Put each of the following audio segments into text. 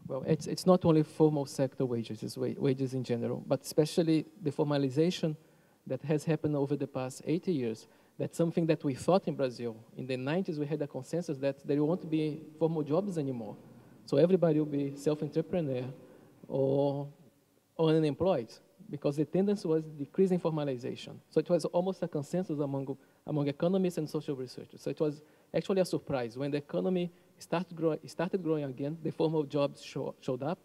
Well, it's not only formal sector wages, it's wages in general, but especially the formalization that has happened over the past 80 years. That's something that we thought in Brazil. In the 90s, we had a consensus that there won't be formal jobs anymore. So everybody will be self-entrepreneur or unemployed, because the tendency was decreasing formalization. So it was almost a consensus among economists and social researchers. So it was actually a surprise. When the economy started growing again, the formal jobs showed up,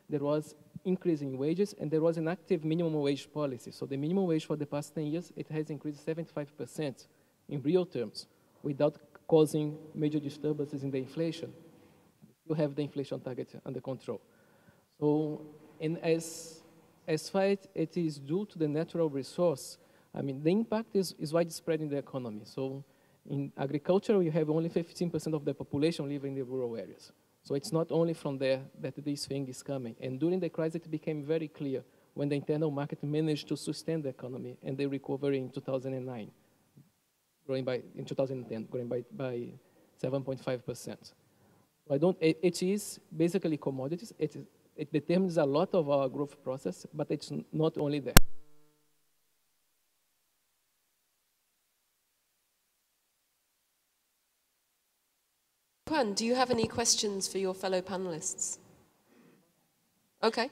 there was increase in wages, and there was an active minimum wage policy. So the minimum wage for the past 10 years, it has increased 75% in real terms, without causing major disturbances in the inflation. You have the inflation target under control. So, and as far as it is due to the natural resource, I mean, the impact is widespread in the economy. So in agriculture, you have only 15% of the population living in the rural areas. So it's not only from there that this thing is coming. And during the crisis, it became very clear when the internal market managed to sustain the economy and the recovery in 2009, in 2010, growing by 7.5%. It is basically commodities. It determines a lot of our growth process, but it's not only there. Minquan, do you have any questions for your fellow panelists? Okay.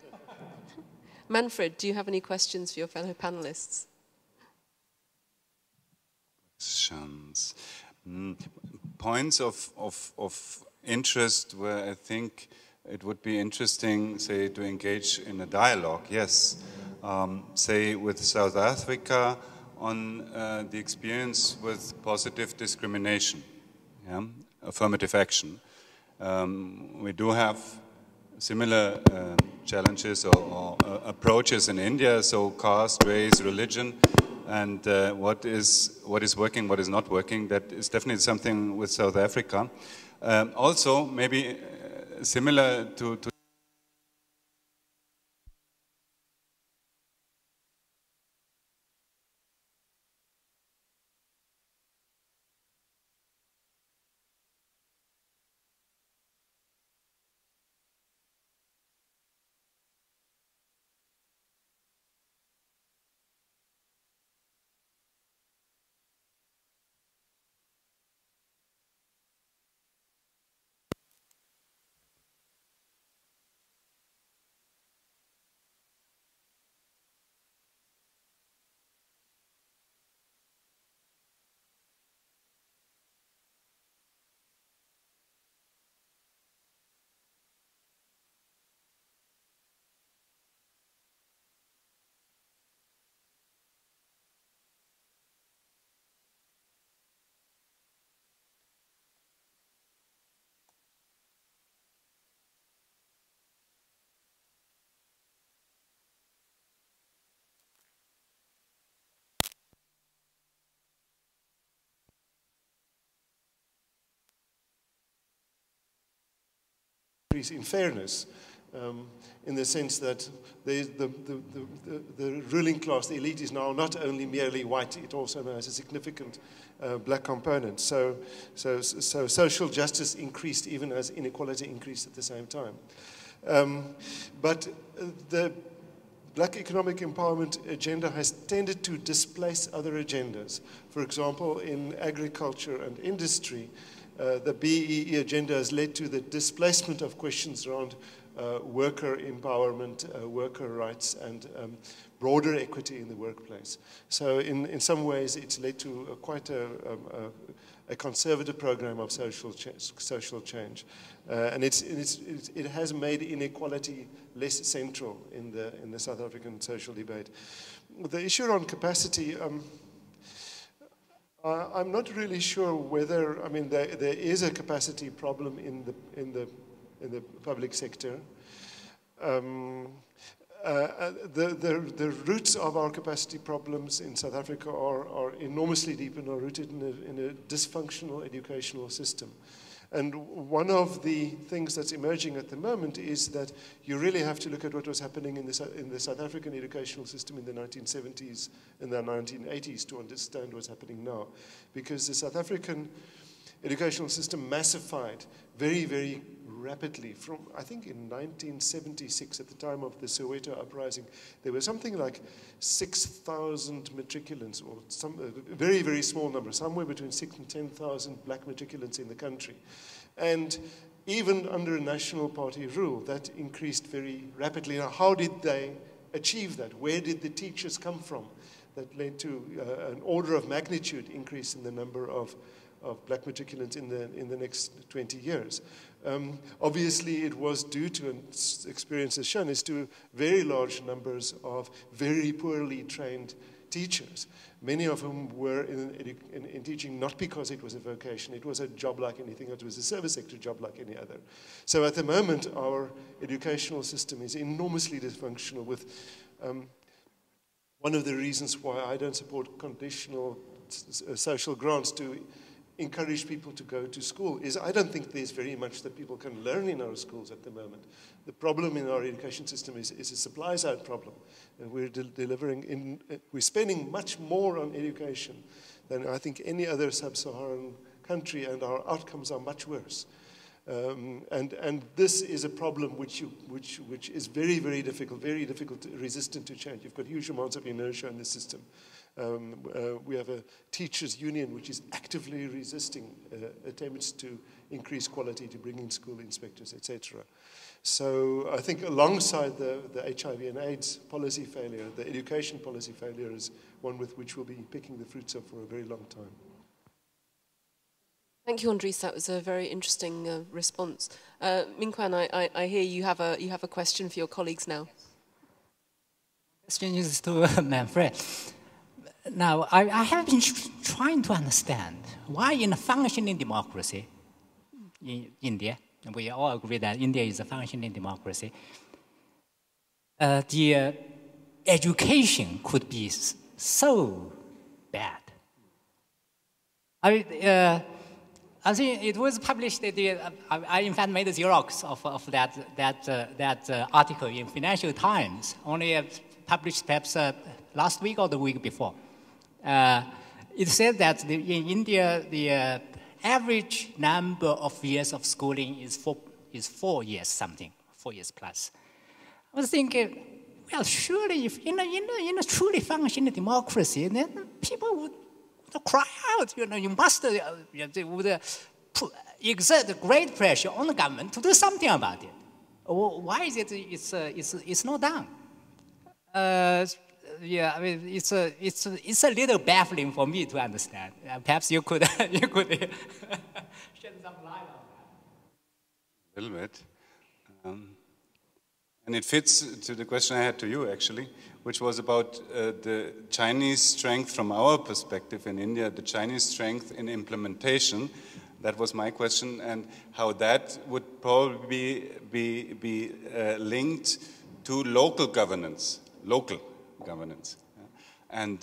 Manfred, do you have any questions for your fellow panelists? Questions. Points of interest where I think it would be interesting, say, to engage in a dialogue, yes. Say, with South Africa on the experience with positive discrimination, yeah? Affirmative action. We do have similar challenges or approaches in India, so caste, race, religion, and what is working, what is not working. That is definitely something with South Africa. Also, maybe similar to in fairness, in the sense that the ruling class, the elite, is now not only merely white, it also has a significant black component. So social justice increased even as inequality increased at the same time. But the black economic empowerment agenda has tended to displace other agendas. For example, in agriculture and industry, the BEE agenda has led to the displacement of questions around worker empowerment, worker rights, and broader equity in the workplace. So in some ways, it's led to quite a conservative program of social change. And it has made inequality less central in the South African social debate. The issue on capacity, I'm not really sure whether, I mean, there is a capacity problem in the public sector. The roots of our capacity problems in South Africa are enormously deep and are rooted in a dysfunctional educational system. And one of the things that's emerging at the moment is that you really have to look at what was happening in the South African educational system in the 1970s and the 1980s to understand what's happening now. Because the South African educational system massified very, very rapidly. From, I think in 1976, at the time of the Soweto uprising, there were something like 6,000 matriculants, or some a very, very small number, somewhere between 6,000 and 10,000 black matriculants in the country. And even under a national party rule, that increased very rapidly. Now, how did they achieve that? Where did the teachers come from? That led to an order of magnitude increase in the number of black matriculants in the next 20 years. Obviously, it was due to, and experience has shown, is to very large numbers of very poorly trained teachers, many of whom were in teaching not because it was a vocation, it was a job like anything else, it was a service sector job like any other. So at the moment, our educational system is enormously dysfunctional, with one of the reasons why I don't support conditional social grants to encourage people to go to school is I don't think there's very much that people can learn in our schools at the moment. The problem in our education system is a supply side problem. And we're we're spending much more on education than I think any other sub-Saharan country, and our outcomes are much worse. And this is a problem which is very, very difficult, resistant to change. You've got huge amounts of inertia in the system. We have a teachers' union which is actively resisting attempts to increase quality, to bring in school inspectors, etc. So I think alongside the HIV and AIDS policy failure, the education policy failure is one with which we'll be picking the fruits of for a very long time. Thank you, Andries. That was a very interesting response. Minquan, I hear you have a question for your colleagues now. Question is to Manfred. Now, I have been trying to understand why in a functioning democracy in India, and we all agree that India is a functioning democracy, the education could be so bad. I think it was published. I in fact made a Xerox of that article in Financial Times, only published perhaps last week or the week before. It said that in India the average number of years of schooling is 4 years something, 4 years plus. I was thinking, well, surely if in a truly functioning democracy, then people would cry out, you must would exert great pressure on the government to do something about it. Why is it it's not done? Yeah, I mean it's a little baffling for me to understand. Perhaps you could shed some light on that. A little bit. And it fits to the question I had to you, actually, which was about the Chinese strength from our perspective in India, the Chinese strength in implementation. That was my question, and how that would probably be linked to local governance. And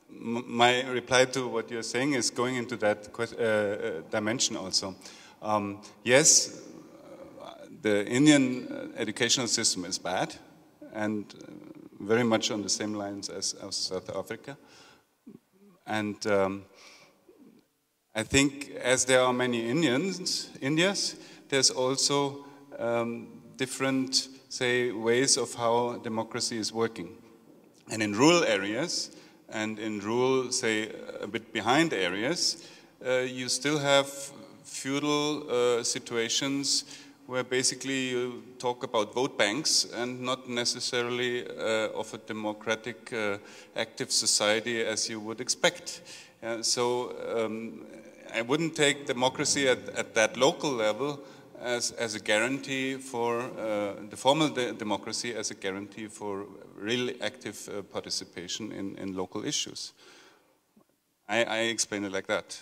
my reply to what you're saying is going into that dimension also. Yes, the Indian educational system is bad, and very much on the same lines as South Africa. And I think as there are many Indians, there's also different, say, ways of how democracy is working. And in rural areas, and in rural, say, a bit behind areas, you still have feudal situations where basically you talk about vote banks and not necessarily of a democratic, active society as you would expect. So I wouldn't take democracy at that local level as a guarantee for the formal democracy as a guarantee for really active participation in local issues. I explain it like that.